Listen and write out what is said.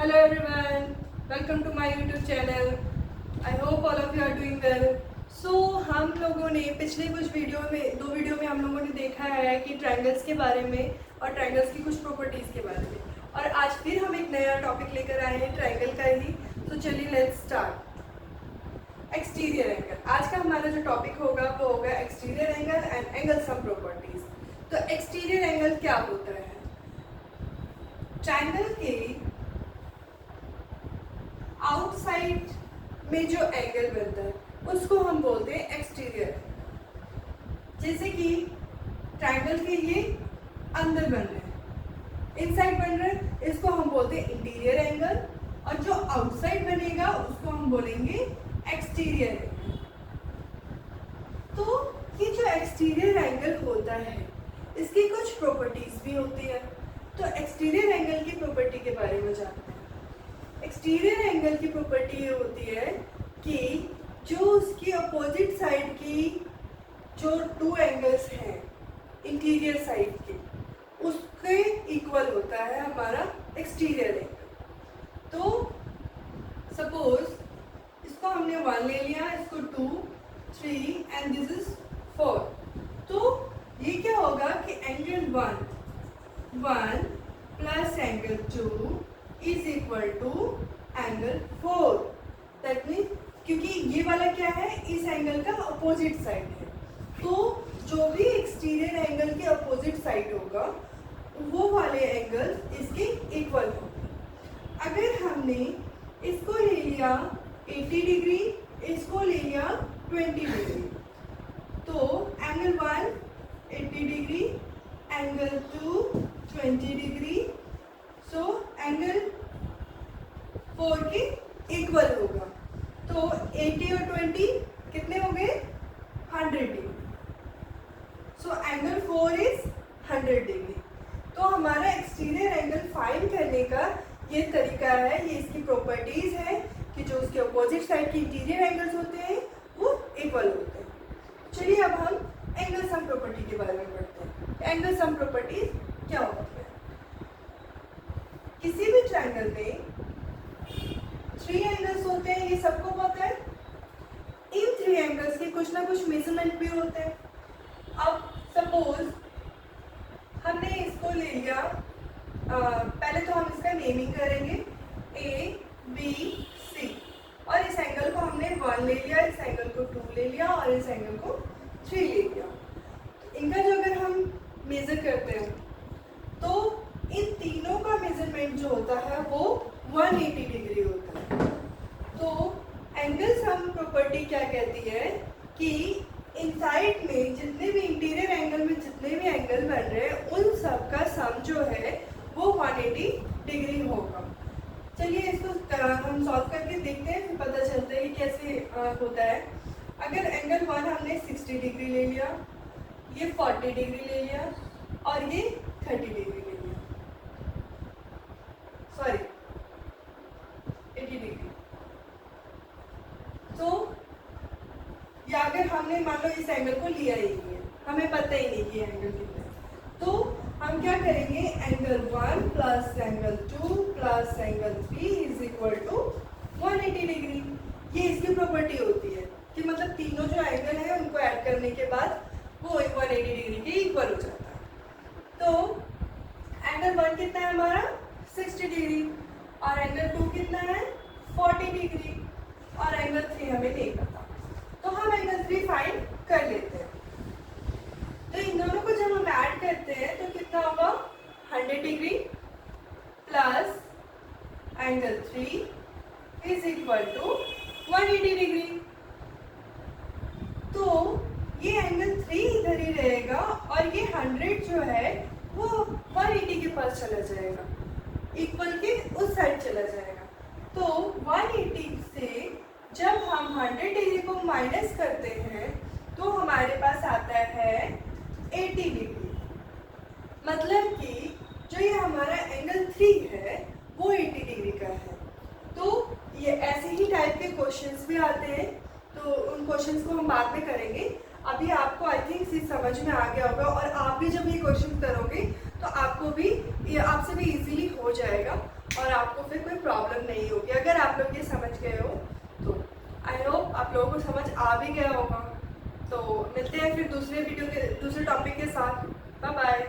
Hello everyone, welcome to my YouTube channel. I hope all of you are doing well. So हम लोगों ने पिछले कुछ दो वीडियो में हम लोगों ने देखा है कि ट्रायंगल्स के बारे में और ट्रायंगल्स की कुछ प्रॉपर्टीज़ के बारे में, और आज फिर हम एक नया टॉपिक लेकर आए हैं ट्रायंगल का ही। तो चलिए लेट्स स्टार्ट। एक्सटीरियर एंगल, आज का हमारा जो टॉपिक होगा वो होगा exterior angle and angle sum properties. तो एक्सटीरियर एंगल क्या होता है? ट्रायंगल के आउटसाइड में जो एंगल बनता है उसको हम बोलते हैं एक्सटीरियर। जैसे कि ट्रायंगल के ये अंदर बन रहे हैं, इनसाइड बन रहे हैं, इसको हम बोलते हैं इंटीरियर एंगल, और जो आउटसाइड बनेगा उसको हम बोलेंगे एक्सटीरियर एंगल। तो ये जो एक्सटीरियर एंगल होता है इसकी कुछ प्रॉपर्टीज भी होती है। तो एक्सटीरियर एंगल की प्रॉपर्टी के बारे में जानते हैं। एक्सटीरियर एंगल की प्रॉपर्टी ये होती है कि जो उसकी अपोजिट साइड की जो टू एंगल्स हैं इंटीरियर साइड के, उसके इक्वल होता है हमारा एक्सटीरियर एंगल। तो सपोज इसको हमने 1 ले लिया, इसको 2, 3 एंड दिस इज 4। तो ये क्या होगा कि angle 1 plus angle 2 is equal to angle 4। That mean क्योंकि ये वाला क्या है, इस एंगल का अपोजिट साइड है, तो जो भी एक्सटीरियर एंगल के अपोजिट साइड होगा वो वाले एंगल इसके इक्वल होंगे। अगर हमने इसको ले लिया 80 डिग्री, इसको ले लिया 20 डिग्री, तो angle 1 80 degree, angle 2 20 degree, so angle 4 के इक्वल होगा। तो 80 और 20 कितने हो गए? 100 degree. So angle 4 is 100 degree. तो हमारा एक्सटीरियर एंगल फाइंड करने का ये तरीका है, ये इसकी प्रॉपर्टीज है कि जो उसके अपोजिट साइड के इंटीरियर एंगल्स होते हैं वो इक्वल होते हैं। चलिए अब हम एंगल सम प्रॉपर्टी के बारे में पढ़ते हैं। एंगल सम प्रॉपर्टीज क्या होती है? किसी भी ट्रायंगल में 3 एंगल्स होते हैं, ये सबको पता है। इन 3 एंगल्स के कुछ ना कुछ मेजरमेंट भी होते हैं। अब सपोज हमने इसको ले लिया, पहले तो हम इसका नेमिंग करेंगे A B C, और इस एंगल को हमने 1 ले लिया, इस एंगल को 2 ले लिया और इस एंगल को 3 ले लिया। तो इनका जो अगर हम मेजर करते हैं तो इन तीनों का मेजरमेंट जो होता है वो 180 डिग्री होता है। तो एंगल सम प्रॉपर्टी क्या कहती है कि इनसाइड में जितने भी इंटीरियर एंगल में जितने भी एंगल बन रहे हैं उन सब का सम जो है वो 180 डिग्री होगा। चलिए इसको हम सॉल्व करके देखते हैं, फिर पता चलता है कि कैसे होता है। अगर एंगल 1 हमने 60 डिग्री ले लिया, ये 40 डिग्री ले लिया और ये 30 डिग्री ले लिया, सॉरी 80 डिग्री। तो या अगर हमने मान लो इस एंगल को लिया ही नहीं है, हमें पता ही नहीं कि एंगल कितना है, तो हम क्या करेंगे, angle 1 plus angle 2 plus angle 3 is equal to 180 degree. ये इसकी प्रॉपर्टी होती है कि मतलब तीनों जो एंगल है उनको ऐड करने के बाद वो 180 डिग्री के इक्वल हो जाता है। तो एंगल 1 कितना है हमारा 60 डिग्री, और एंगल 2 कितना है 40 डिग्री, और एंगल 3 हमें नहीं पता, तो हम एंगल 3 फाइंड कर लेते हैं। तो इन दोनों को जब हम ऐड करते हैं तो कितना होगा, 100 degree plus angle 3 is equal to 180 degree. तो ये एंगल 3 इधर ही रहेगा और ये 100 जो है वो 180 के पास चला जाएगा, इक्वल के उस साइड चला जाएगा। तो 180 से जब हम 100 डिग्री को माइनस करते हैं तो हमारे पास आता है 80 डिग्री। मतलब कि जो ये हमारा एंगल 3 है वो 80 डिग्री का है। तो ये ऐसे ही टाइप के क्वेश्चंस भी आते हैं, तो उन क्वेश्चंस को हम बाद में करेंगे। अभी आपको आई थिंक चीज समझ में आ गया होगा, और आप भी जब ये क्वेश्चन करोगे तो आपको भी ये आपसे भी इजीली हो जाएगा और आपको फिर कोई प्रॉब्लम नहीं होगी अगर आप लोग ये समझ गए हो तो। आई होप आप लोगों को समझ आ भी गया होगा। तो मिलते हैं फिर दूसरे वीडियो के दूसरे टॉपिक के साथ। Bye bye.